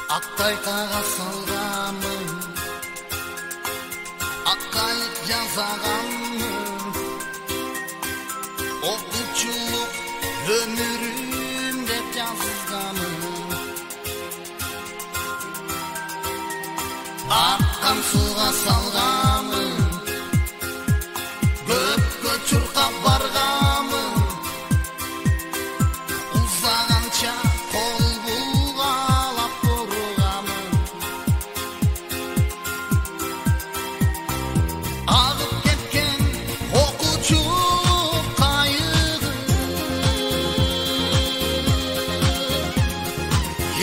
Ақтайқаға салғамын, аққайып жазағамын, оқушылық өмірім деп жазғамын. Аққан суға салғамын, көпке чұрқап барғамын, ұзағанша қол бұлғалап тұрғамын. Ағып кеткен оқушы қайығы,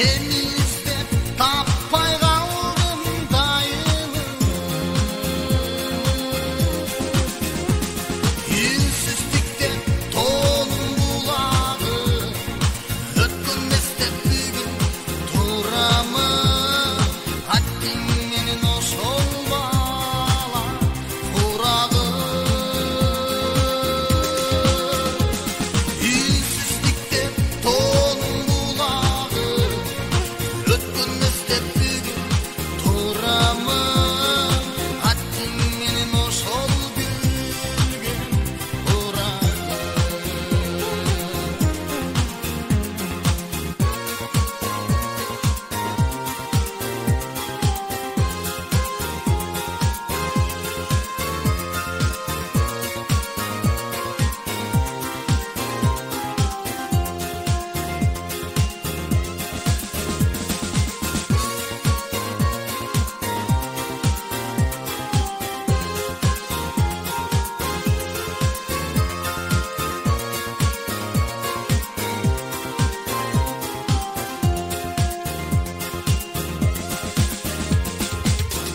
ені іздеп таппай қалдым дайыны. Үнсіздікте тоным бұлағы, өткенместен бүгін тұрамын. Аттың менің ошол бала құрағы. Үнсіздікте тоным бұлағы, өткенместен бүгін тұрамын. Аттың менің ошол гүлген құрағы.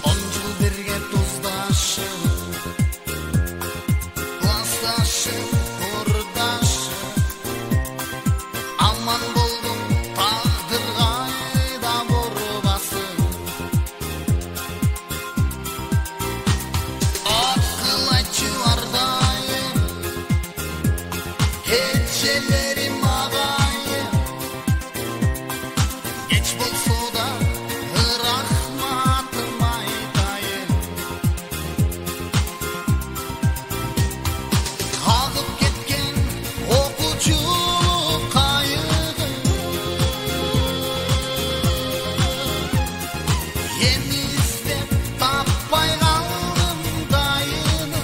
Он жыл бірге тұздашып, класташып, құрдашып, аман болдым тағдыр қайда бұрбасын. Ақыл айтшы ардайым, кешелерім ағайым, кеч болса да рахматым айтайын. Қағып кеткен оқушы қайығы, ені іздеп таппай қалдым дайыны.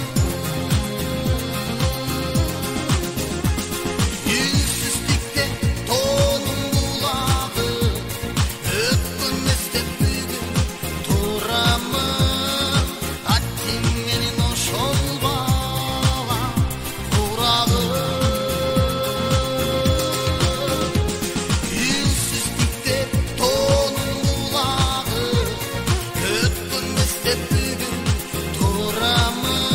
Үнсіздікте тоным бұлағы, өткенместен бүгін тұрамын. Аттың менің ошол бала құрағы. Үнсіздікте тоным бұлағы, өткенместен бүгін тұрамын.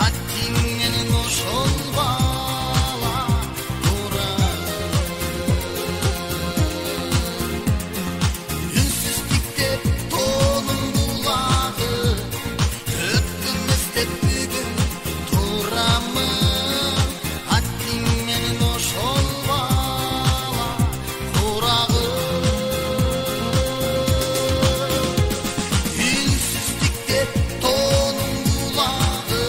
Аттың менің ошол бала құрағы. Үнсіздікте тоным бұлағы, өткенместен бүгін тұрамын. Аттың менің ошол бала құрағы. Үнсіздікте тоным бұлағы,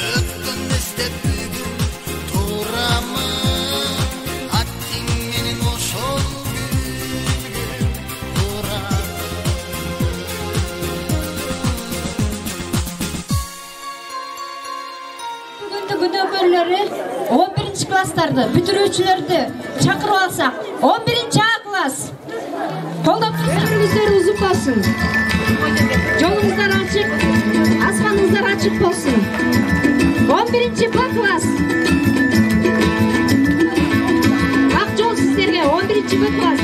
өткенместен бүгін тұрамын. Аттың менің ошол гүлген құрағы. Бүгінгі күнөмөрлөрү 11 класстарды бүтүрүүчүлөрдү чакырып алсак, 11 А класс. Колдоп турсак, Ömrünüzler uzun olsun. Yolunuzlar açık, asmanınızlar açık olsun. 11 B klas. Ak yol sizlerge 11 B klas.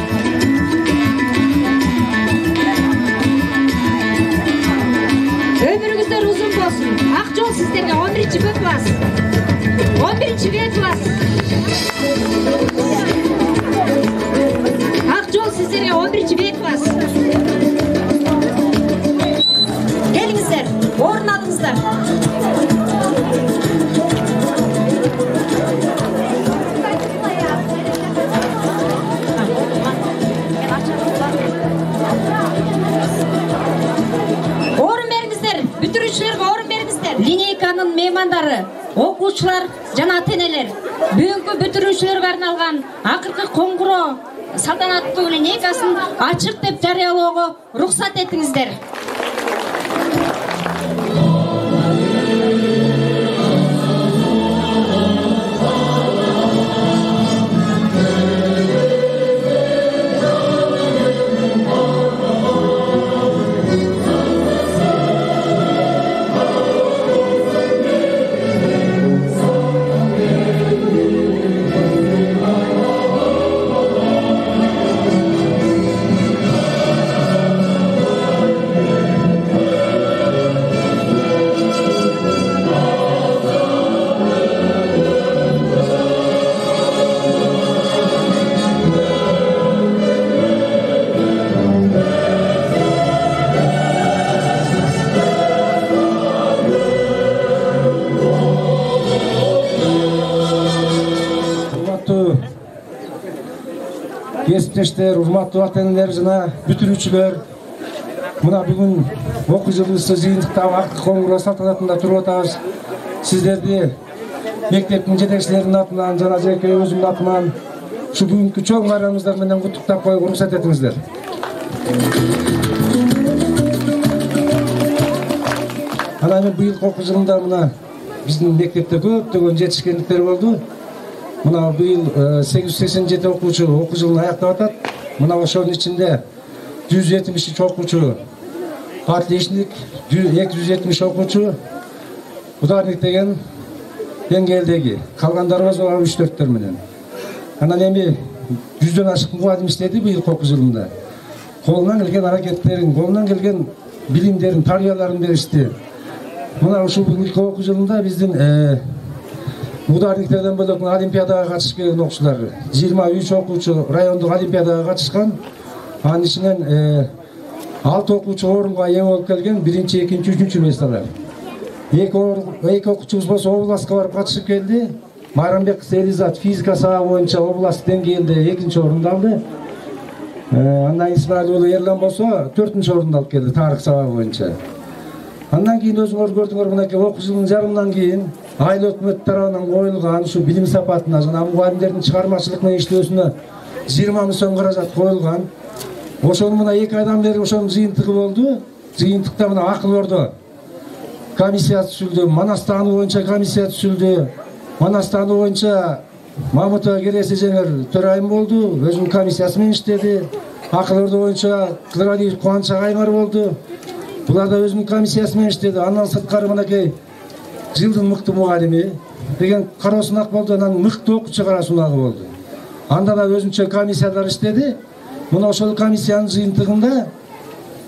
Ömrünüzler uzun olsun. Ak yol sizlerge 11 B klas. 11 B klas. Ak yol sizlerge 11 B klas. Gelingizler, orun alыңыздар. Орун бериңиздер. Бүтүрүүчүлөргө орун бериңиздер. Линейканын меймандары, окуучулар жана ата-энелер. Бүгүнкү бүтүрүүчүлөргө арналган акыркы коңгуроо салтанаттуу линейкасын ачык деп жарыялоого уруксат этиңиздер. Kesipteштер, урматтуу ата-энелер жана бүтүрүүчүлөр, мына бүгүн окуу жылыбызды жыйынтыктагы акыркы коңгуроо салтанатында туруп атабыз. Сиздерди мектептин жетекчилеринин атынан жана жеке өзүмдүн атынан ушу бүгүнкү чоң байрамыңыздар менен куттуктап коюуга уруксат этиңиздер. Анан эми быйылкы окуу жылында мына биздин мектепте көптөгөн жетишкендиктер болду. Мына быйыл 887 окуучу окуу жылын аяктап атат. Мына ошонун ичинде 173 окуучу отличник, 270 окуучу ударник деген деңгээлдеги. Калгандарыбыз 3-4 менен. Анан эми 100дөн ашык мугалим иштеди быйылкы окуу жылында. Колунан келген аракеттерин, колунан келген билимдерин, тарбияларын беришти. Мына ушул бүгүнкү окуу жылында биздин ударниктерден бөлөк олимпиадага катышып келген окуучулар 23 окуучу райондук олимпиадага катышкан. Анын ичинен 6 окуучу орунга ээ болуп келген, 1-чи, 2-чи, 3-чү местталар. Эки окуучубуз болсо областка барып катышып келди. Майрамбек Элизат физика сабагы боюнча област деңгээлде 2-чи орунду алды. Андан Исмаил уулу Эрлан болсо 4-чү орунду алып келди тарых сабагы боюнча. Андан кийин өзүңөр көрдүңөр, мынакей окуу жылдын жарымынан кийин айыл өкмөт тарабынан коюлган ушу билим сапатына жана мугалимдердин чыгармачылык менен иштөөсүнө 20 000 сом каражат коюлган. Ошону мына 2 айдан бери ошонун жыйынтыгы болду. Жыйынтыкта мына Акыл Ордо комиссия түзүлдү, Манастаны боюнча комиссия түзүлдү. Манастаны боюнча Мамытова Кереси жеңер төрайым болду, өзүнүн комиссиясы менен иштеди. Акыл Ордо боюнча Кылыралиев Кубаныч Агаймар болду. Булар да өзүнүн комиссиясы менен иштеди. Андан сырткары мынакей жылдын мыкты мугалими деген Карасунак болду, анан мыкты окуучу Карасунагы болду. Анда да өзүнчө комиссиялар иштеди. Мына ошол комиссиянын жыйынтыгында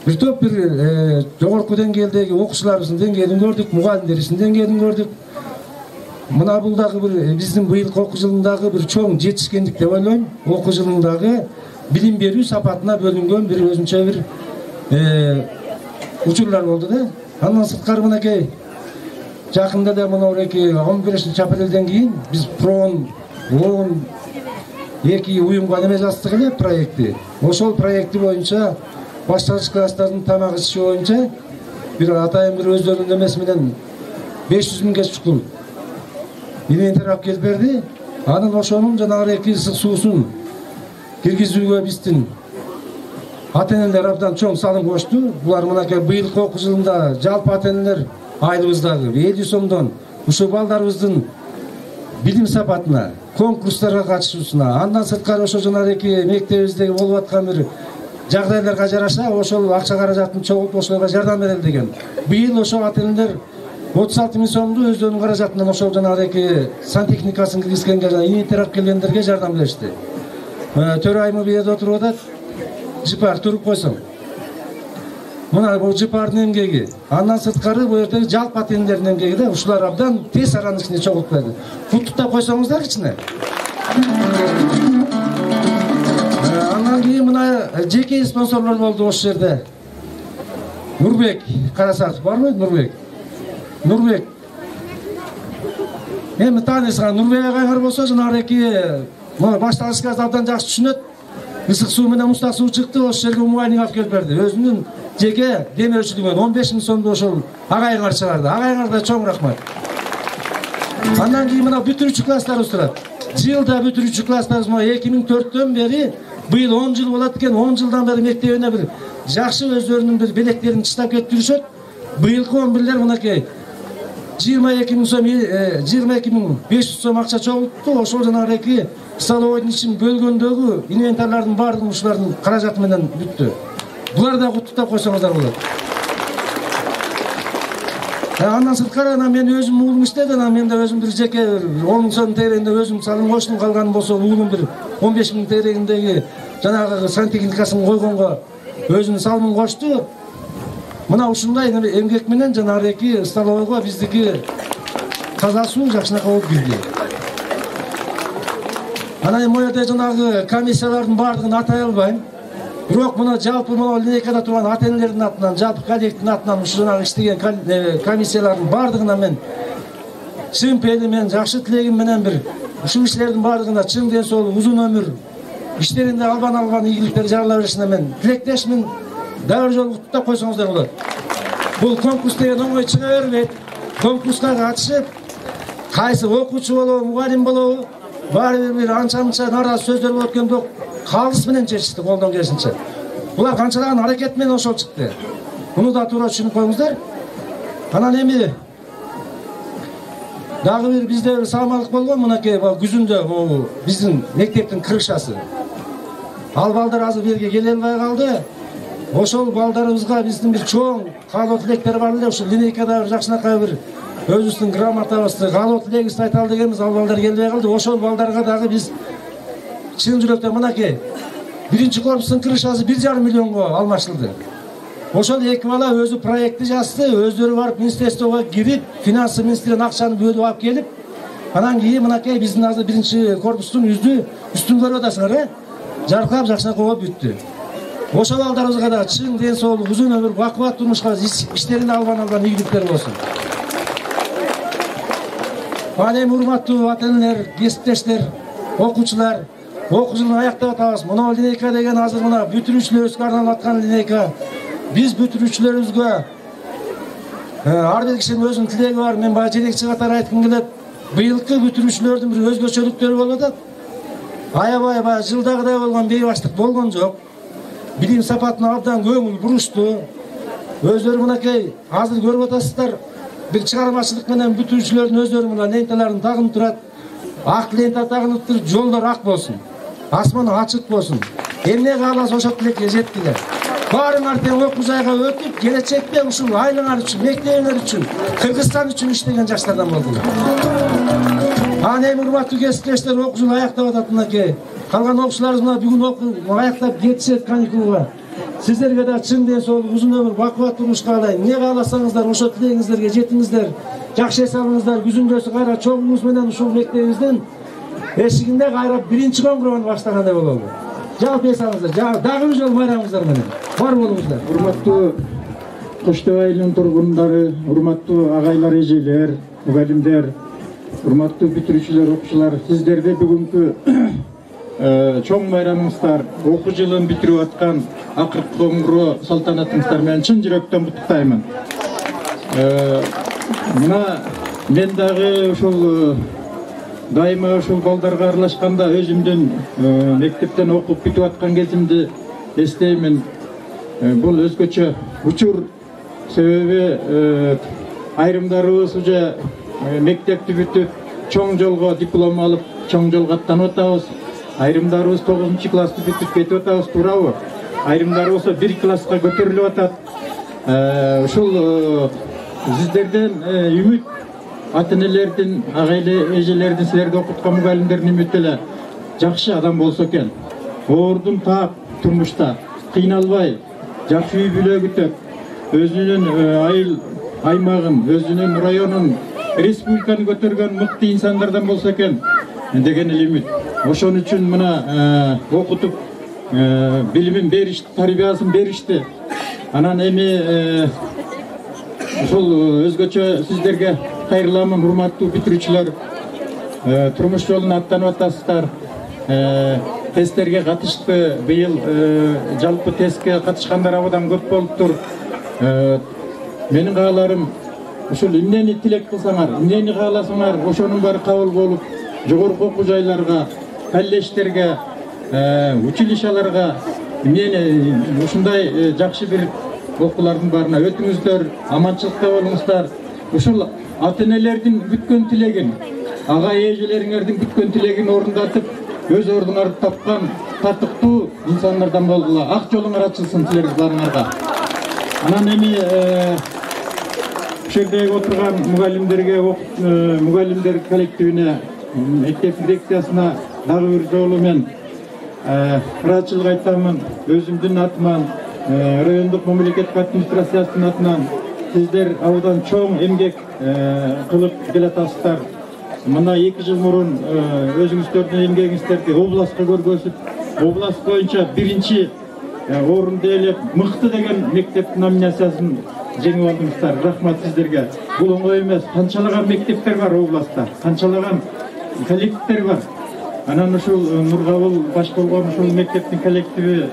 бир топ жогорку деңгээлдеги окуучуларыбыздын деңгээлин көрдүк, мугалимдерибиздин деңгээлин көрдүк. Мына бул дагы бир биздин быйылкы окуу жылындагы бир чоң жетишкендик деп ойлойм. Окуу жылындагы билим берүү сапатына бөлүнгөн бир өзүнчө бир учурлар болду да. Андан сырткары мынакей жакында да мына 11-апрелден кийин биз проон 2 уюмга неме жаздык эле проекти. Ошол проекти боюнча башталгыч класстардын тамак ичиши боюнча бир атайын бир өздөрүнүн немеси менен 500 000 чукул инвентарь алып келип берди. Анан ошонун жанагы 2 ысык суусун киргизүүгө биздин ата-энелер абдан чоң салым кошту. Булар мынакей быйылкы окуу жылында жалпы ата-энелер айылыбыздагы 50 сомдон ушул балдарыбыздын билим сапатына, конкурстарга катышуусуна, андан сырткары ошо жанагы мектебибиздеги болуп аткан бир жагдайларга жараша ошол акча каражатын чогултуп ошолорго жардам берели деген. Быйыл ошо ата-энелер 36 000 сомду өздөрүнүн каражатынан ошол жанагы сантехникасын киргизгенге жана инвентарь алып келгендерге жардам беришти. Төрайымы бу жерде отуруп атат. Жыпар туруп койсоң. Мына бул жыпардын эмгеги. Андан сырткары бу жерде жалпы ата-энелердин эмгеги да, ушулар абдан тез аранын ичине чогулуп берди. Куттуктап койсоңуздар кичине. Андан кийин мына жеке спонсорлор болду ошол жерде. Нурбек Карасаков барбы? Нурбек. Эми таанысыңар Нурбек агайыңар болсо жанагы мына башталгычка абдан жакшы түшүнөт. ысык суу менен муздак суу чыкты, ошол жерге мугалим алып келип берди. Өзүнүн жеке демөөрчүлүгүнөн 15 000 сомду ошол агайыңар чыгарды. Агайыңарга чоң рахмат. Андан кийин мына бүтүрүүчү класстарыбыз турат. Жылда бүтүрүүчү класстарыбыз 2004-төн бери быйыл 10 жыл болот экен. 10 жылдан бери мектебине бир жакшы өздөрүнүн бир белектерин чыштап кетип жүрүшөт. Быйылкы 11-лер мынакей 22 000 сом, 22 500 сом акча чогултту. Ошол жанагы столовойдун ичин бөлгөндөгү инвентарлардын баардыгы ушулардын каражаты менен бүттү. Булар да куттуктап койсоңуздар болот. Андан сырткары мен өзүм уулум иштеди, мен да өзүм бир жеке 10 000 сом тегерегинде өзүм салым коштум, калганы болсо уулум бир 15 000 тегерегиндеги жанагы сантехникасын койгонго өзүнүн салымын кошту. Мына ушундай эмгек менен жанагы столовойго биздики таза суу жакшынакай болуп кирди. Анан моюнда жанагы комиссиялардын баардыгын атай албайм. Бирок мына жалпы мына линейкада турган ата-энелердин атынан, жалпы коллективдин атынан ушу жанагы иштеген комиссиялардын баардыгына мен чын пейилимен, жакшы тилегим менен бир ушул кишилердин баардыгына чын ден соолук, узун өмүр, иштеринде албан ийгиликтер жарыла беришине мен тилектешмин. Дагы жолу куттуктап койсоңуздар болот. Бул конкурс деген оңой чыга бербейт. Конкурска катышып, кайсы окуучу болобу, мугалим болобу, баары бир анча-мынча нааразы сөздөр болот экен, бирок калыс менен чечти колдон келишинче. Булар канчалаган аракет менен ошол чыкты. Муну да туура түшүнүп коюңуздар. Анан эми дагы бир бизде бир саамалык болгон, мынакей күзүндө биздин мектептин крышасы. Ал балдар азыр берге келе албай калды. Ошол балдарыбызга биздин бир чоң каалоо тилектер бар эле. Ушул линейкада бир жакшынакай бир өзүбүздүн грамотабызды, каалоо тилегибизди айта ал дегенбиз. Ал балдар келбей калды. Ошол балдарга дагы биз чын жүрөктөн мынакей биринчи корпустун крышасы 1,5 миллионго алмаштырды. Ошол эки бала өзү проектти жазды, өздөрү барып министрликтке кирип, финансы министринин акчаны бөлүп алып келип, анан кийин мынакей биздин азыр биринчи корпустун үстүн көрүп атасыңар, жаркырап жакшынакай болуп бүттү. Ошол балдарыбызга да чын ден соолук, узун өмүр, бакубат турмушка иштеринде албан ийгиликтер болсун. Анан эми урматтуу ата-энелер, кесиптештер, окуучулар, окуу жылын аяктап атабыз. Мына линейка деген азыр мына бүтүрүүчүлөрүбүзгө арналып аткан линейка. Биз бүтүрүүчүлөрүбүзгө ар бир кишинин өзүнүн тилеги бар. Мен баягы жетекчи катары айткым келет. Быйылкы бүтүрүүчүлөрдүн бир өзгөчөлүктөрү болуп атат. Аябай баягы жылдагыдай болгон бейбаштык болгон жок. Билим сапатына абдан көңүл бурушту. Өздөрү мынакей азыр көрүп атасыздар. Бир чыгармачылык менен бүтүрүүчүлөрдүн өздөрү мына ленталарын тагынып турат. Ак лента тагынып туруп, жолдор ак болсун. Асман ачык болсун. Эмне кааласа ошол тилекке жеткиле. Баарыңар тең окуу жайга өтүп, келечекте ушул айлаңар үчүн, мектебиңер үчүн, Кыргызстан үчүн иштеген жаштардан болдуңар. Анан эми урматтуу кесиптештер, окуу жылы аяктап атат мынакей. Калган окуучуларыбыз мына бүгүн окуу аяктап кетишет каникулга. Сиздерге да чын ден соолук, узун өмүр, бакубат турмуш каалайм. Эмне кааласаңыздар, ошол тилегиңиздерге жетиңиздер. Жакшы эс алыңыздар. Күзүндөсү кайра чогуңуз менен ушул мектебибиздин эшигинде кайра биринчи коңгуроonu баштагандай болобу. Жалпы эс алыңыздар. Дагы бир жолу байрамыңыздар менен. Бар болуңуздар. Урматтуу Коштебай айылынын тургундары, урматтуу агайлар, эжелер, мугалимдер, урматтуу бүтүрүүчүлөр, окуучулар, сиздерди бүгүнкү чоң байрамыңыздар, окуу жылын бүтүрүп аткан акыркы коңгуроо салтанатыңыздар менен чын жүрөктөн куттуктаймын. Мына мен дагы ушул дайыма ушул балдарга аралашканда өзүмдүн мектептен окуп бүтүп аткан кезимди эстеймин. Бул өзгөчө учур, себеби айрымдарыбыз уже мектепти бүтүп, чоң жолго диплом алып, чоң жолго аттанып атабыз. Айрымдарыбыз 9-классты бүтүп кетип атабыз, туурабы? Айрымдарыбыз 1 класска көтөрүлүп атат. Ушул сиздерден үмүт, ата-энелердин, агайлы эжелердин, силерди окуткан мугалимдердин үмүтү эле жакшы адам болсо экен. Оордун таап турмушта кыйналбай, жакшы үй бүлө күтөп, өзүнүн айыл аймагын, өзүнүн районун, республиканы көтөргөн мыкты инсандардан болсо экен деген эле үмүт. Ошон үчүн мына окутуп, билимин беришти, тарбиясын беришти. Анан эми ушул өзгөчө сиздерге кайрыламын, урматтуу бүтүрүүчүлөр. Турмуш жолуна аттанып атасыздар. тесттерге катышты. Быйыл жалпы тестке катышкандар абдан көп болуптур. Менин кааларым ушул эмнени тилек кылсаңар, эмнени кааласаңар, ошонун баары кабыл болуп, жогорку окуу жайларга, колледждерге, училищаларга эмнени ушундай жакшы бир окуулардын баарына өтүңүздөр, аманчылыкта болуңуздар. Ушул ата-энелердин күткөн тилегин, ага эжелериңердин күткөн тилегин орундатып, өз ордуңарды тапкан татыктуу инсандардан болдула. Ак жолуңар ачылсын тилерибизларыңарга. Анан эми жердегі отырған мұғалімдерге, мұғалімдер коллективіне, мектеп дирекциясына дағы бір жолы мен ыраатчылык айтамын. Өзүмдүн атыман, райондук мамлекеттик администрациясынын атынан сиздер абдан чоң эмгек кылып келатасыздар. Мына 2 жыл мурун өзүңүздөрдүн эмгегиңиздерди областка көргөзүп, област боюнча 1-чи орунду ээлеп, мыкты деген мектептин номинациясын жеңип алдыңыздар. Рахмат сиздерге. Бул оңой эмес. Канчалаган мектептер бар областта, канчалаган коллективдер бар. Анан ушул Нуркабыл баш болгон ушул мектептин коллективи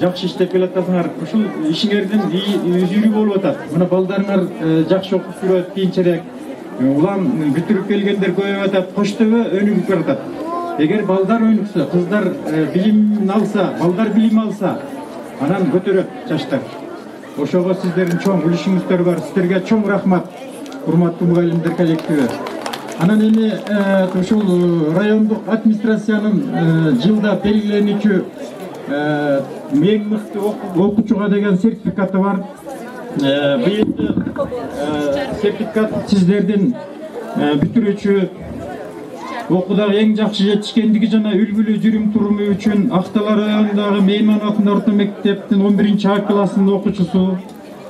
жакшы иштеп келатасыңар. Ушул ишиңердин үзүрү болуп атат. Мына балдарыңар жакшы окуп жүрөт, кийинчерээк. Улам бүтүрүп келгендер көбөйүп атат, коштөбө өнүгүп баратат. Эгер балдар өнүксө, кыздар билим алса, балдар билим алса, анан көтөрөт жаштар. Ошого сиздердин чоң үлүшүңүздөр бар. Сиздерге чоң рахмат, урматтуу мугалимдер коллективи. Анан эми ушул райондук администрациянын жылда белгиленүүчү эң мыкты окуучуга деген сертификаты бар. Быйыл сертификат сиздердин бүтүрүүчү окуудагы эң жакшы жетишкендиги жана үлгүлүү жүрүм туруму үчүн Актала районундагы Мейман атындагы орто мектептин 11-чи А классынын окуучусу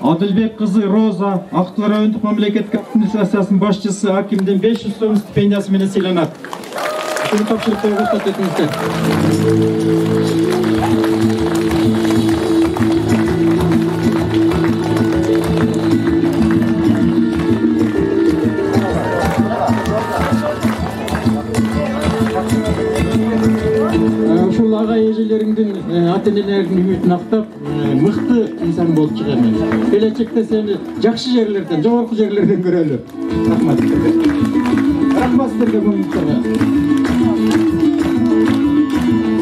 Адылбек кызы Роза Актала райондук мамлекеттик администрациясынын башчысы акимдин 500 сом стипендиясы менен сыйланат. Ушул тапшырыкты коштот этиңиздер. Ага эжелериңдин, ата-энелердин үмүтүн актап, мыкты инсан болуп чыгамын. Келечекте сени жакшы жерлерден, жогорку жерлерден көрөлү. Рахмат. Рахмат сиздерге көңүлүңүзгө.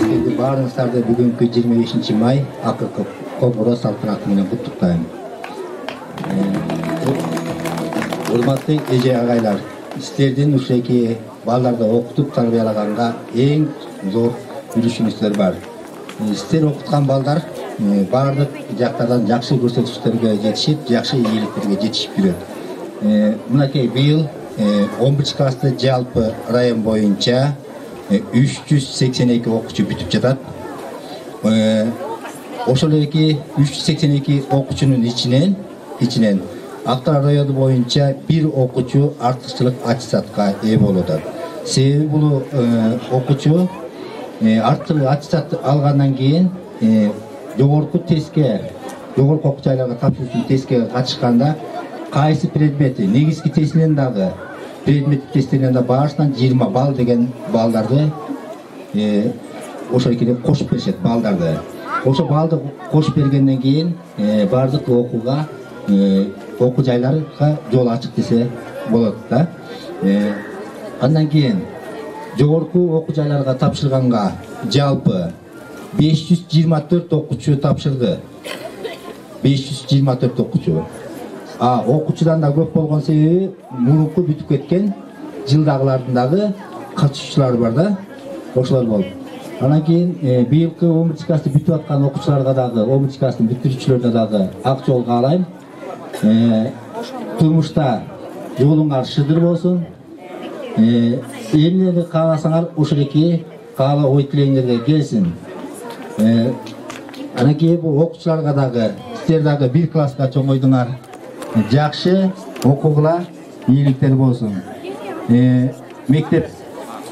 Сиздерди баарыңыздарды бүгүнкү 25 май акыркы коңгуроо салтанаты менен куттуктайм. Урматтуу эже агайлар, сиздердин ушеки балдарды окутуп тарбиялаганга эң зор үлүшүңүздөр бар. Сиздер окуткан балдар баардык жактардан жакшы көрсөтүштөргө жетишип, жакшы ийгиликтерге жетишип жүрөт. Мынакей быйыл 11 класста жалпы район боюнча 382 окуучу бүтүп жатат. Ошол эки 382 окуучунун ичинен Актала району боюнча бир окуучу артыкчылык аттестатка ээ болуп атат. Себеби бул окуучу артыкчылык аттестат алгандан кийин жогорку тестке, жогорку окуу жайларга тапшыруу тестке катышканда кайсы предмети, негизги тестинен дагы, предметтик тесттеринен да баарысынан 20 балл деген балдарды ошол экиде кошуп беришет балдарды. Ошо балды кошуп бергенден кийин баардык окууга, окуу жайларга жол ачык десе болот да. Андан кийин жогорку окуу жайларга тапшырганга жалпы 524 окуучу тапшырды. 524 окуучу. Окуучудан да көп болгон себеби мурунку бүтүп кеткен жылдагылардын дагы катышуучулары бар да. Ошолор болду. Анан кийин быйылкы 11 классты бүтүп аткан окуучуларга дагы, 11 класстын бүтүрүүчүлөрүнө дагы ак жол каалайм. Турмушта жолуңар шыдыр болсун. Эмнени кааласаңар ошол эки каала ой тилегиңерге келсин. Анан кийин бул окуучуларга дагы сиздер дагы бир класска чоңойдуңар. Жакшы окугула, ийгиликтер болсун. Мектеп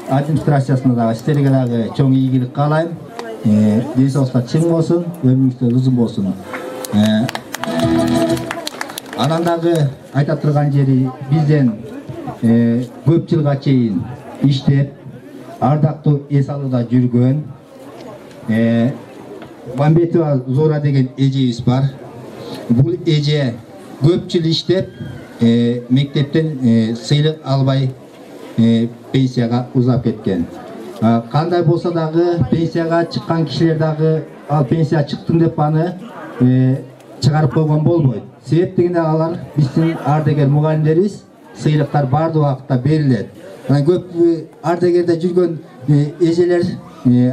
администрациясына дагы сиздерге дагы чоң ийгилик каалайм. Ден соолуктар чың болсун, өмүрүңүздөр узун болсун. Анан дагы айта турган жери бизден көп жылга чейин иштеп, ардактуу эс алууда жүргөн Мамбетова Зора деген эжебиз бар. Бул эже көп жыл иштеп мектептен сыйлык албай пенсияга узап кеткен. Кандай болсо дагы пенсияга чыккан кишилер дагы ал пенсия чыктым деп аны чыгарып койгон болбойт. Себеп дегенде алар биздин ардагер мугалимдерибиз сыйлыктар бардык убакытта берилет. Көп ардагерде жүргөн эжелер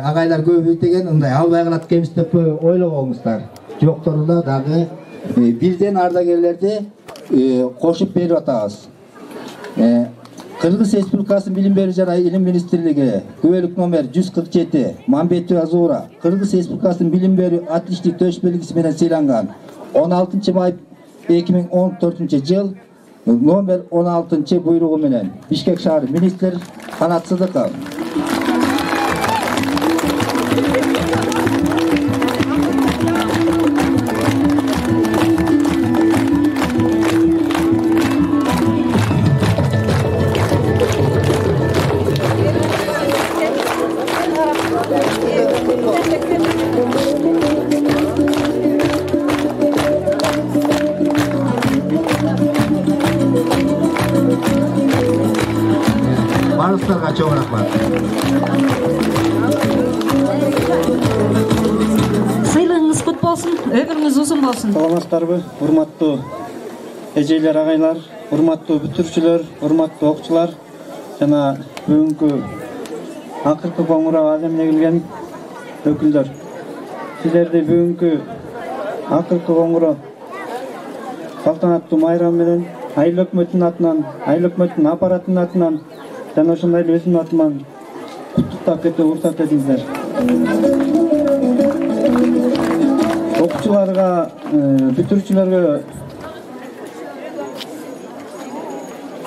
агайлар көбү деген ындай албай калат экенбиз деп ойлобоңуздар. Жокторунда дагы бирден ардагерлерди кошуп берип атабыз. Кыргыз Республикасынын Билим берүү жана Илим министрлиги күбөлүк номер 147 Мамбетова Зуура Кыргыз Республикасынын Билим берүү отличник төш белгиси менен сыйланган 16 май 2014 жыл номер 16 буйругу менен Бишкек шаары министр Канат Сыдыков. Barışlarga çok rahmat. Сыйлығыңыз құт болсын, өміріңіз ұзын болсын. Саламатсыздарбы, урматтуу эжелер, агайлар, урматтуу бүтүрүүчүлөр, урматтуу окуучулар жана бүгүнкү акыркы коңгуроо аземине келген өкүлдөр. Сиздерди бүгүнкү акыркы коңгуроо салтанаттуу майрам менен айыл өкмөтүнүн атынан, айыл өкмөтүнүн аппаратынын атынан жана ошондой эле өзүмдүн атыман куттуктап кетип уруксат этиңиздер. Окуучуларга, бүтүрүүчүлөргө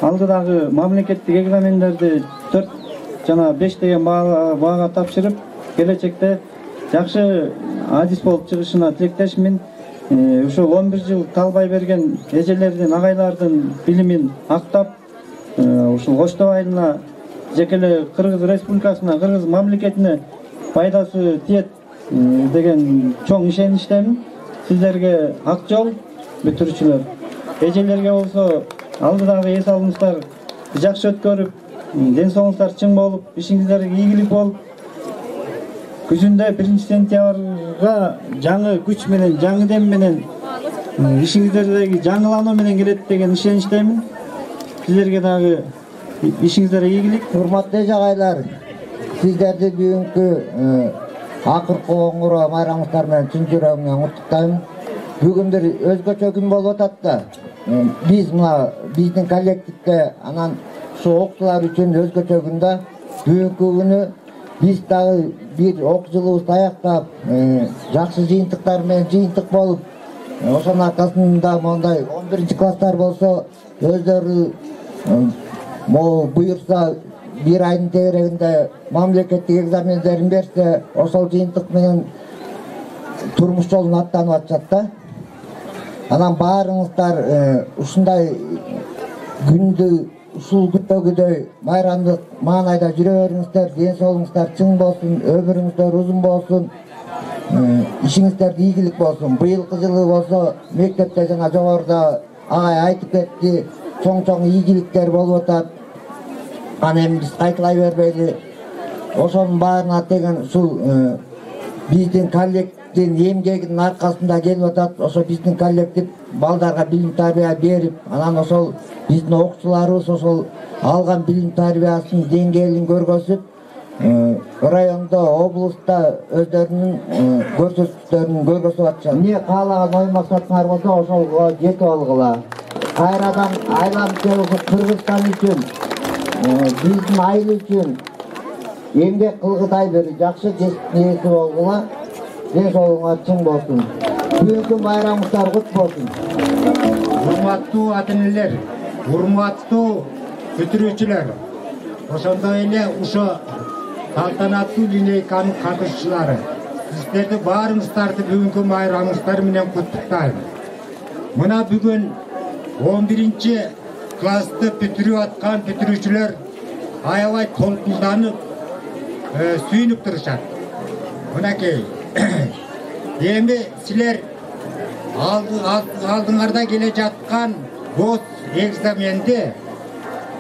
алдыдагы мамлекеттик экзамендерди 4 жана 5 деген баага тапшырып, келечекте жакшы адис болуп чыгышына тилектешмин. Ушул 11 жыл калбай берген эжелердин, агайлардын билимин актап, ушул Коштоо айылына, жекеле Кыргыз Республикасына, Кыргыз мамлекетине пайдасы тиет деген чоң ишеничтемин. Сиздерге ак жол, бүтүрүүчүлөр. Эжелерге болсо алдыдагы эс алыңыздар жакшы өткөрүп, ден соолугуңуздар чың болуп, ишиңиздерге ийгилик болуп, күзүндө 1 сентябрга жаңы күч менен, жаңы дем менен, ишиңиздердеги жаңылануу менен келет деген ишеничтемин. Сиздерге дагы ишиңиздерге ийгилик. Урматтуу жагайлар, сиздерди бүгүнкү акыркы коңгуроо майрамыңыздар менен чын жүрөгүмдөн куттуктайм. Бүгүн бир өзгөчө күн болуп атат да. Биз мына биздин коллективде анан ушу окуучулар үчүн өзгөчө күн да. Бүгүнкү күнү биз дагы бир окуу жылыбызды аяктап, жакшы жыйынтыктар менен жыйынтык болуп, ошонун аркасында мондай 11 класстар болсо өздөрү буюрса bir ayın тегерегинде мамлекеттик экзамендерин берсе, ошол жыйынтык менен турмуш жолун аттанып атышат да. Анан баарыңыздар ушундай күндү ушул күттөгүдөй майрамдык маанайда жүрө бериңиздер, ден соолугуңуздар чың болсун, өмүрүңүздөр узун болсун, ишиңиздерде ийгилик болсун. Быйылкы жылы болсо мектепте жана жогоруда агай айтып кетти, чоң ийгиликтер болуп атат. Аны эми биз кайталай бербейли. Ошонун баарына деген ушул биздин коллективдин эмгегинин аркасында келип атат. Ошо биздин коллектив балдарга билим тарбия берип, анан ошол биздин окуучуларыбыз ошол алган билим тарбиясынын деңгээлин көргөзүп, райондо, облуста өздөрүнүн көрсөтүктөрүн көргөзүп атышат. Эмне каалаган ой максатыңар болсо ошолго жетип алгыла. Кайрадан айланып келип Кыргызстан үчүн, биздин айыл үчүн эмгек кылгыдай бир жакшы жеси болгула. Ден соолугуңар чың болсун. Бүгүнкү майрамыңыздар кут болсун. Урматтуу ата-энелер, урматтуу бүтүрүүчүлөр, ошондой эле ошо салтанаттуу линейканын катышчылары, сиздерди баарыңыздарды бүгүнкү майрамыңыздар менен куттуктайм. Мына бүгүн 11 классты бүтүрүп аткан бүтүрүүчүлөр аябай толкунданып, сүйініп тұрышат. Мынакей, емі сілер алдыңарда келе жатқан гос экзаменде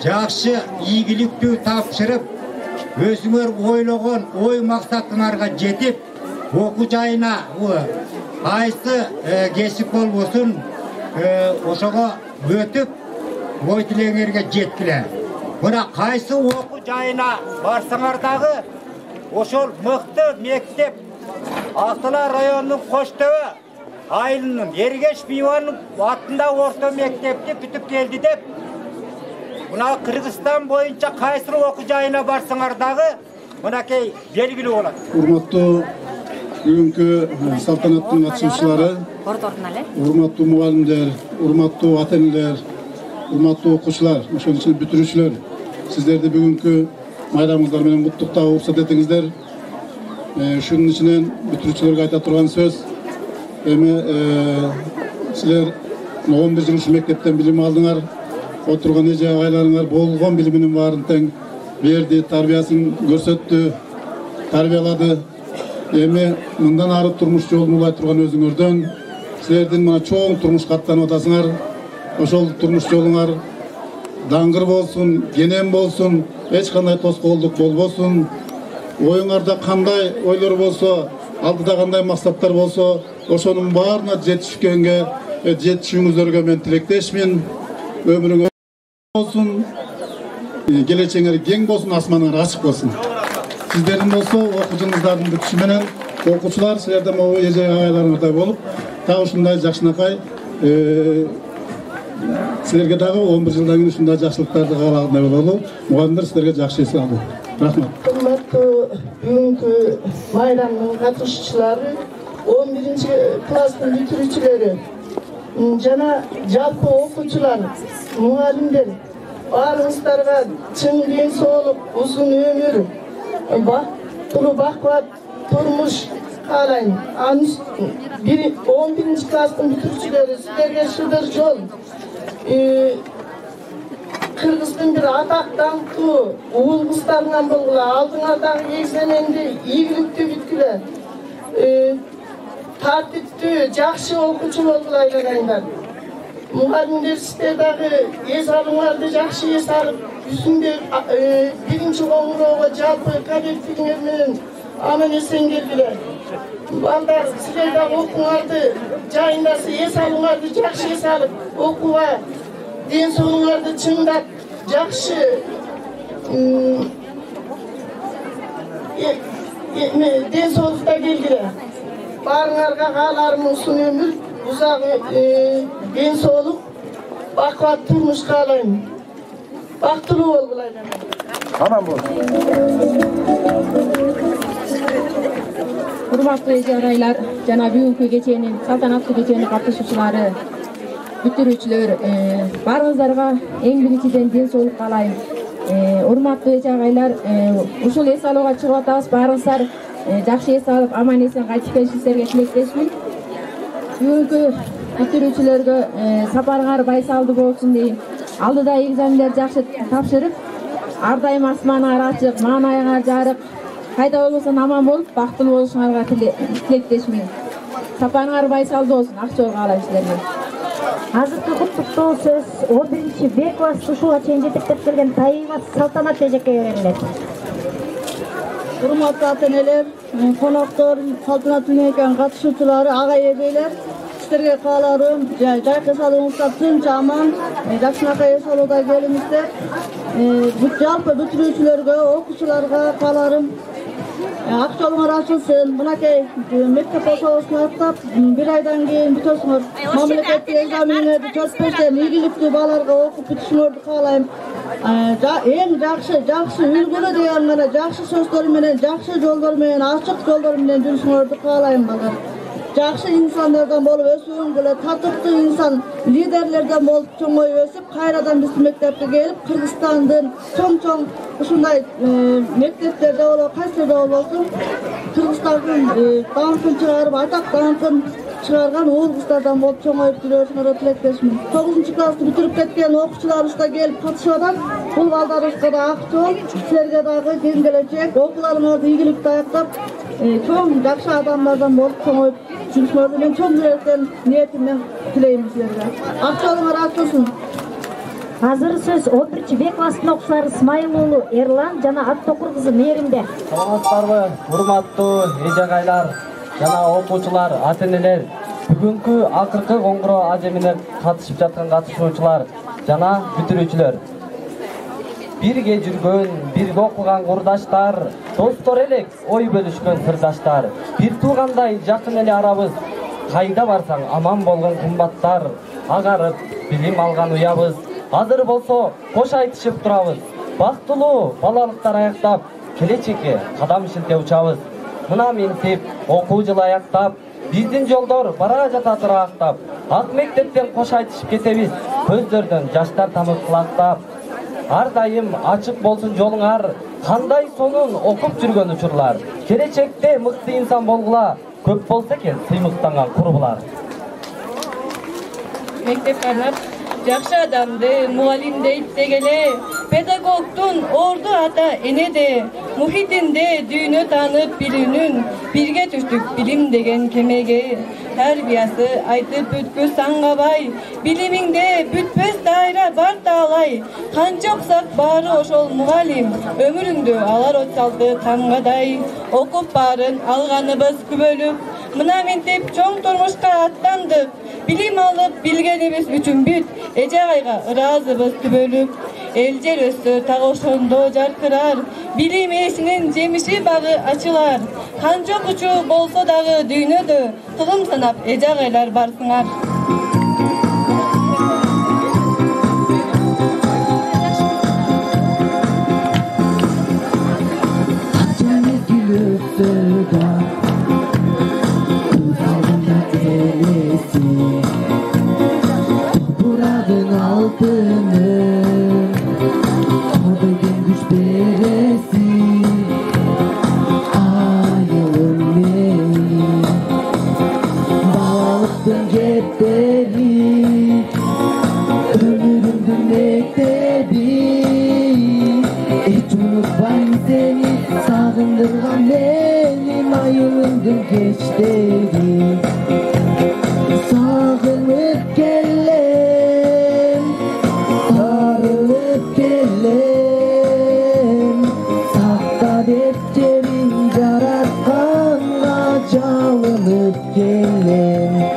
жақшы игіліктүү тапшырып, өзіңер ойлаған ой мақсатыңарға жетіп, оқу жайына қайсы кесіп болсын, ошоға өтіп, ой тілеңерге жеткіле. Мына қайсы оқу жайына барсаңардағы, ошол мықты мектеп Ақтала районының Қоштөбе айылының Ергеш Биванның атында орта мектепте бүтіп келді деп, мына Қырғызстан бойынша қайсы оқу жайына барсаңардағы, мынакей белгілі болады. Урматтуу бүгүнкү салтанаттын катышуучулары, урматтуу мугалимдер, урматтуу ата-энелер, урматтуу окуучулар, ошон үчүн бүтүрүүчүлөр, сиздерди бүгүнкү майрамыңыздар менен куттуктап уруксат этиңиздер. Ушунун ичинен бүтүрүүчүлөргө айта турган сөз, эми силер 11 жыл ушу мектептен билим алдыңар, отурган эже агайларыңар болгон билиминин баарын тең берди, тарбиясын көрсөттү, тарбиялады. Эми мындан ары турмуш жолун улай турган өзүңөрдөн силердин мына чоң турмушка аттанып атасыңар. Ошол турмуш жолуңар даңгыр болсун, кенен болсун, эч кандай тоскоолдук болбосун. Оюңарда кандай ойлор болсо, алдыда кандай максаттар болсо, ошонун баарына жетишүүңүздөргө мен тилектешмин. Өмүрүңөр болсун, келечегиңер кең болсун, асманыңар ачык болсун. Сиздердин болсо окуу жылыңыздардын бүтүшү менен окуучулар силерден могу эже агайларыңардай болуп, так ушундай жакшынакай силерге дагы 11 жылдан кийин ушундай жакшылыктарды каалагандай бололу. Мугалимдер силерге жакшы эс алды. Рахмат. Урматтуу бүгүнкү майрамдын катышуучулары, 11-класстын бүтүрүүчүлөрү, жана жалпы окуучулар, мугалимдер, баарыңыздарга чың ден соолук, узун өмүр, бактылуу бакубат турмуш каалайм. 11-класстын бүтүрүүчүлөрү, силерге шыдыр жол. Кыргыздын бир атак даңктуу уул кыздарынан болгула, алдыңардагы экзаменди ийгиликтүү бүткүлө. Тартиптүү, жакшы окуучу болгула айланайындар. Мугалимдер сиздер дагы эс алыңарды жакшы эс алып, үстүндө биринчи коңгуроого жалпы коллективиңер менен аман эсен келгиле. Балдар, силер дагы окууңарды жайында эс алыңарды жакшы эс алып, окууга ден соолуңарды чыңдап, жакшы ден соолукта келгиле. Баарыңарга кааларым узун өмүр, узак ден соолук, бакубат турмуш каалайм. Бактылуу болгула. Аман болсун. Урматтуу эже агайлар, жана бүгүнкү кеченин салтанаттуу кеченин катышуучулары, бүтүрүүчүлөр, баарыңыздарга эң биринчиден ден соолук каалайм. Урматтуу эже агайлар, ушул эс алууга чыгып атабыз. Баарыңыздар жакшы эс алып, аман эсен кайтып келишиңиздерге тилектешмин. Бүгүнкү бүтүрүүчүлөргө сапарыңар байсалдуу болсун дейм. Алдыда экзамендер жакшы тапшырып, ар дайым асманыңар ачык, маанайыңар жарык, кайда болбосун аман болуп, бактылуу болушуңарга тилектешмин. Сапарыңар байсалдуу болсун, ак жол каалайм силерге. Азыркы куттуктоо сөз 11-Б класс ушуга чейин жетектеп келген Таибат Салтанат эжекке берилет. Урматтуу ата-энелер, коноктор, салтанаттуу мерекенин катышуучулары, агай эбейлер, сиздерге кааларым жайкы салууңуздар тынч аман, жакшынакай эс алууда келиңиздер. Жалпы бүтүрүүчүлөргө, окуучуларга кааларым ак жолуңар ачылсын. Мынакей мектеп окуусун аяктап, бир айдан кийин бүтөсүңөр. Мамлекеттик экзамениңерди 4-5 ийгиликтүү баларга окуп бүтүшүңөрдү каалайм. Эң жакшы үлгүлүү деген менен, жакшы сөздөр менен, жакшы жолдор менен, ачык жолдор менен жүрүшүңөрдү каалайм балдар. Жакшы инсандардан болуп өсүүңгүлө, татыктуу инсан, лидерлерден болуп чоңоюп өсүп, кайрадан биздин мектепке келип, Кыргызстандын чоң ушундай мектептерде болобу, кайсыда болбосун, Кыргызстандын даңкын чыгарып, атак даңкын чыгарган уул кыздардан болуп чоңоюп жүрөсүңөр тилектешмин. 9-классты бүтүрүп кеткен окуучуларыбыз да келип катышып атат. Бул балдарыбызга да ак жол, силерге дагы кең келечек, окууларыңарды ийгиликтүү аяктап, чоң жакшы адамдардан болуп чоңоюп жүрүшүңөрдү мен чоң жүрөктөн ниетимден тилейм силерге. Ак жолуңар ачылсын. Азыр сөз 11 Б класстын окуучулары Исмайыл уулу Эрлан жана Аттокур кызы Мээримде. Саламатсыздарбы, урматтуу эже-агайлар жана окуучулар, ата-энелер. Бүгүнкү акыркы коңгуроо ажемине катышып жаткан катышуучулар жана бүтүрүүчүлөр. Бирге жүргөн, бирге окуган курдаштар, достор элек ой бөлүшкөн сырдаштар. Бир туугандай жакын эле арабыз. Кайда барсаң аман болгон кымбаттар, агарып билим алган уябыз. Азыр болсо кош айтышып турабыз. Бактылуу балалыктар аяктап, келечекке кадам шилте учабыз. Мына мынтип окуу жылы аяктап, биздин жолдор бара жата турактап, ак мектептен кош айтышып кетебиз, көздөрдөн жаштар тамып кылактап. Ар дайым ачык болсун жолуңар, кандай сонун окуп жүргөн учурлар. Келечекте мыкты инсан болгула, көп болсо экен сыймыктанган курбулар. Мектеп карап жакшы адамды мугалимде иттегеле, педагогтун орду ата энеде, мухитинде дүйнө таанып билүүнүн, бирге түштүк билим деген кемеге. Тарбиясы айтып бүткүс аңгабай, билимиңде бүтпөс дайра бар таалай. Канча оксак баары ошол мугалим, өмүрүңдү алар отсалды тамгадай. Окуп баарын алганыбыз күбөлүк, мына мынтип чоң турмушка аттандык. Билим алып билгенибиз үчүн бүт, эже-агайга ыраазыбыз түбөлүк. Эл жер өссө так ошондо жаркырар, билим ээсинин жемиши багы ачылар. Канча окуучу болсо дагы дүйнөдө, кылым санап эже-агайлар барсыңар. Sağındırgan benim ayılımdın geçleri. Sağınıp gellem, sarılıp gellem. Sakta defterin yaratkanla çalınıp gellem. Sağınıp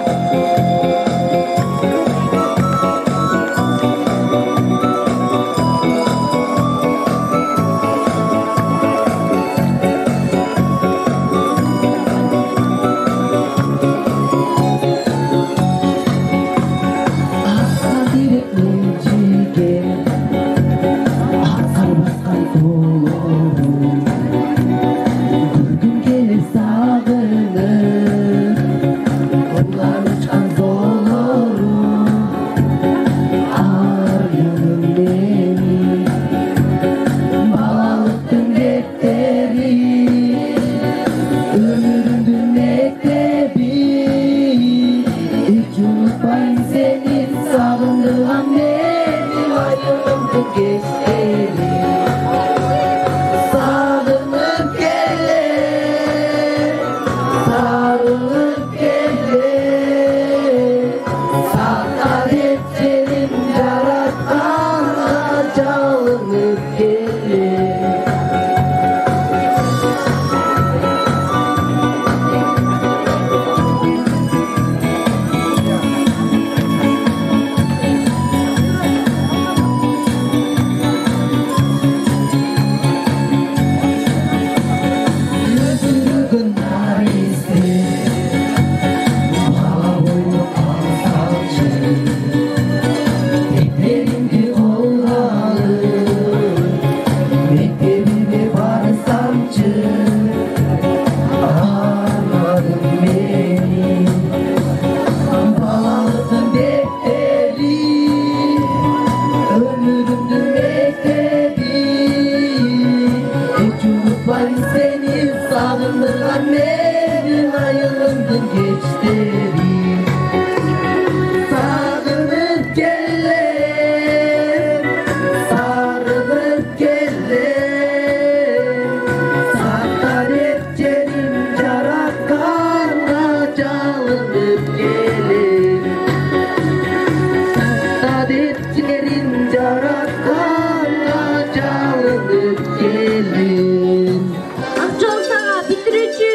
жалынып келем Адеттерин жаратканга жалынып келем Акжол сага бүтүрүүчү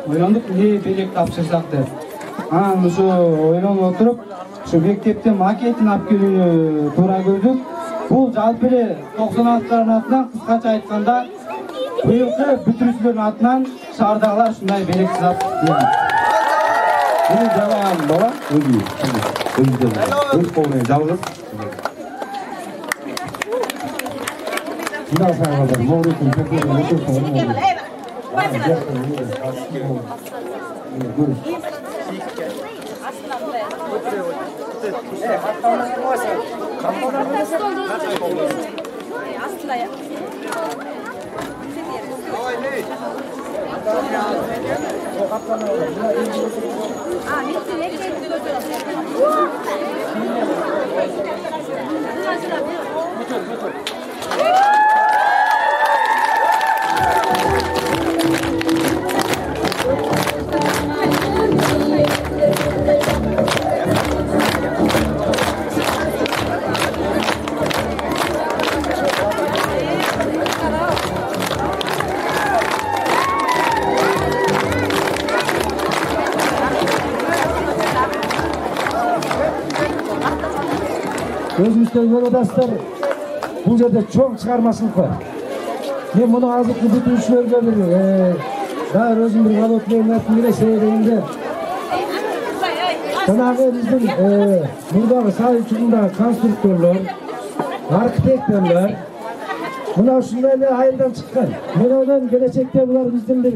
ойлондук эмне белек тапшырсак деп. Анан ошо ойлонуп отуруп, ушу мектептен макетин алып келүүнү туура көрдүк. Бул жалпы эле 96-лардын атынан кыскача айтканда быйылкы бүтүрүүчүлөрдүн атынан шаардагылар ушундай белек сызат берди. Мени жабаган бала өз колу жалгыз. Мына саңалдар мооритин Özümüzden yoldaşlar bu yerde çok çıkarmasılık var. Ben bunu azıcık bütünüşlerle veriyorum. Daha özüm bir valotlayın ettiğine seyredince. Sanağın bizim buradaki sahil uçurumda konstruktörler, arkitektörler, buna şunlarla hayırdan çıkan. Menaudan gelecekte bunlar bizim bir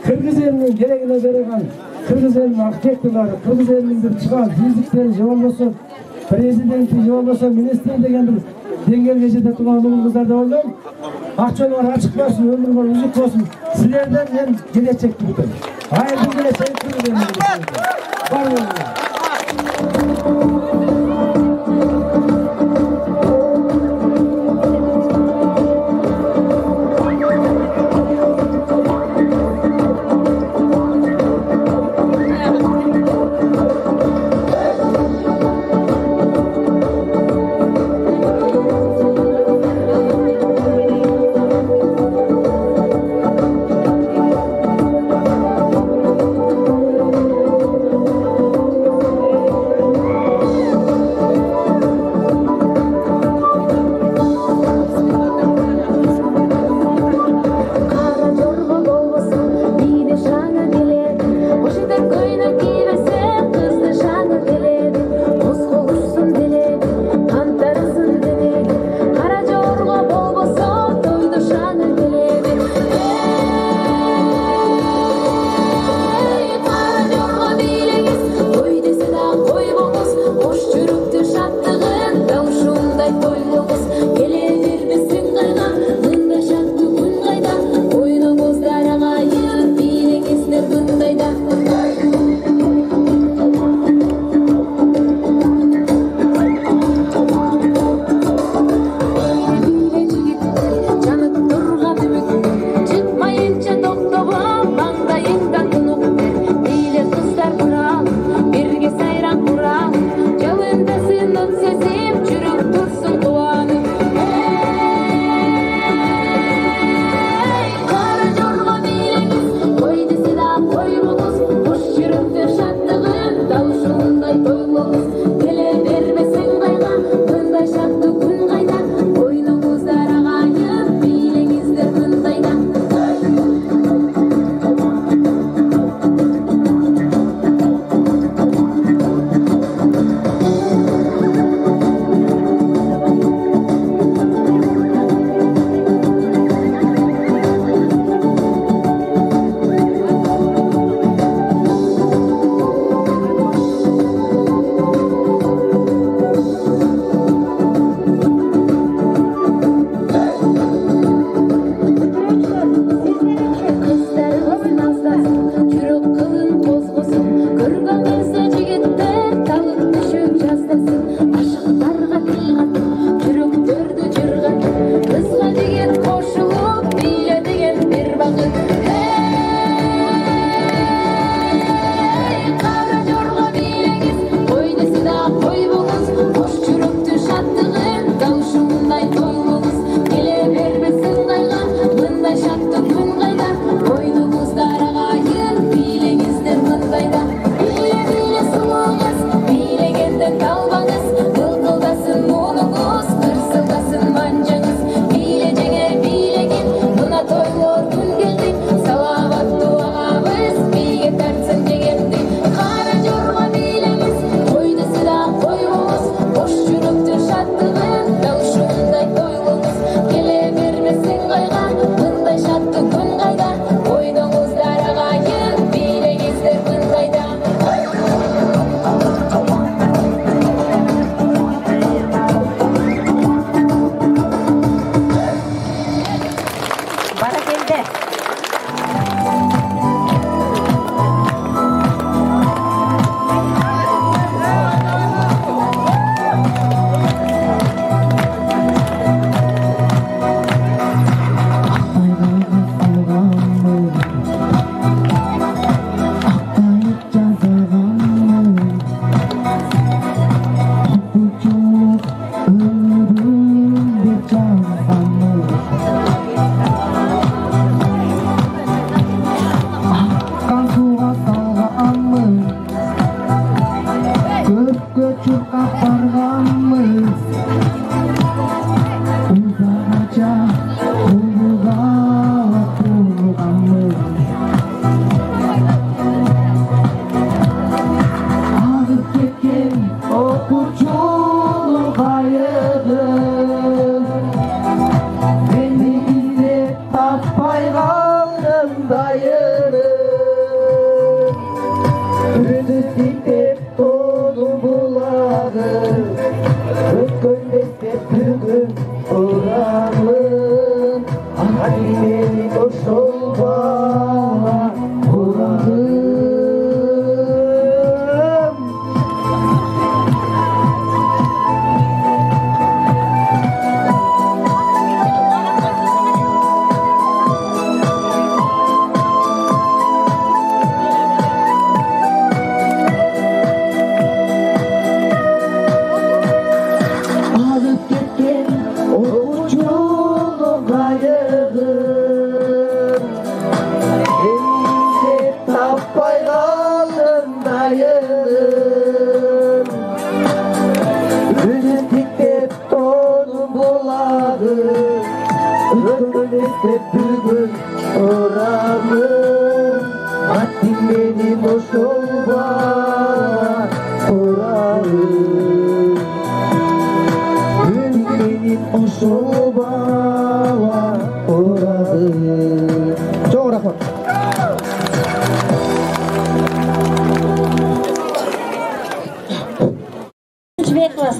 Kırgız elinin gereğine verilen, Kırgız elinin arkitektörleri, Kırgız elinin bir çıkan fizikleri, yoğunlusu, prezidenti, yoğunlusu, ministeri degen bir dengel gecede kullanımımızda da oldum. Akçalar açık olsun, ömür var, uzun olsun. Sizlerden ben gelecekti bu tabi. Hayır, bu gelecekti bu benim. Var mı? беріңіздер.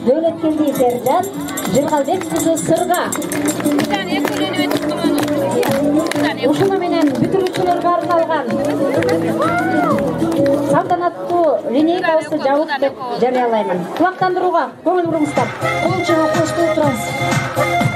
Дәулеткелди Сержан, Жыргалбек кызы Сырга. Ушуну менен бүтүрүүчүлөргө арналган салтанаттуу линейкабызды жабык деп жарыялаймын. Кулактандырууга көңүл буруңуздар. Колчуга коштолуп турабыз.